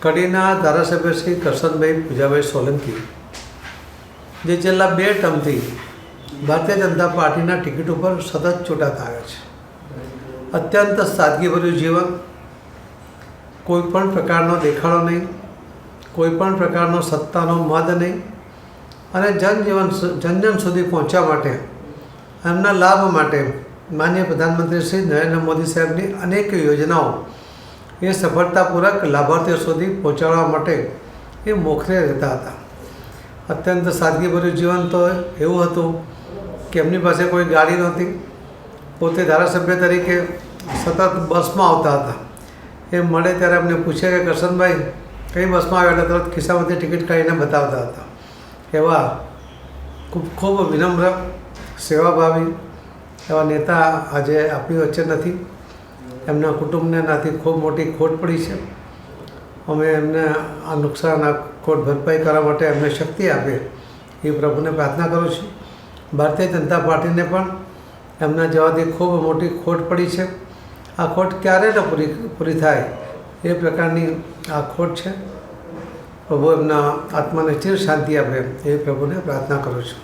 કડીના ધારાસભ્ય શ્રી કરશનભાઈ પૂજાભાઈ સોલંકી જે છેલ્લા 2 ટર્મથી ભારતીય જનતા પાર્ટીના ટિકિટ ઉપર સતત ચૂંટાતા આવ્યા છે. અત્યંત સાદગીભર્યું જીવન, કોઈપણ પ્રકારનો દેખાડો નહીં, કોઈપણ પ્રકારનો સત્તાનો મદ નહીં અને જન સુધી પહોંચવા માટે, એમના લાભ માટે માનનીય પ્રધાનમંત્રી શ્રી નરેન્દ્ર મોદી સાહેબની અનેક યોજનાઓ એ સફળતાપૂર્વક લાભાર્થીઓ સુધી પહોંચાડવા માટે એ મોખરે રહેતા હતા. અત્યંત સાદગીભર્યું જીવન તો એવું હતું કે એમની પાસે કોઈ ગાડી નહોતી. પોતે ધારાસભ્ય તરીકે સતત બસમાં આવતા હતા. એ મળે ત્યારે એમને પૂછે કે કરશનભાઈ કઈ બસમાં આવ્યા, એટલે તરત ખિસ્સામાંથી ટિકિટ કાઢીને બતાવતા હતા. એવા ખૂબ વિનમ્ર, સેવાભાવી એવા નેતા આજે આપણી વચ્ચે નથી. એમના કુટુંબને નાથી ખૂબ મોટી ખોટ પડી છે. અમે એમને આ નુકસાન, આ ખોટ ભરપાઈ કરવા માટે એમને શક્તિ આપે એ પ્રભુને પ્રાર્થના કરું છું. ભારતીય જનતા પાર્ટીને પણ એમના જવાથી ખૂબ મોટી ખોટ પડી છે. આ ખોટ ક્યારે ન પૂરી થાય એ પ્રકારની આ ખોટ છે. પ્રભુ એમના આત્માને ચિર શાંતિ આપે એ પ્રભુને પ્રાર્થના કરું છું.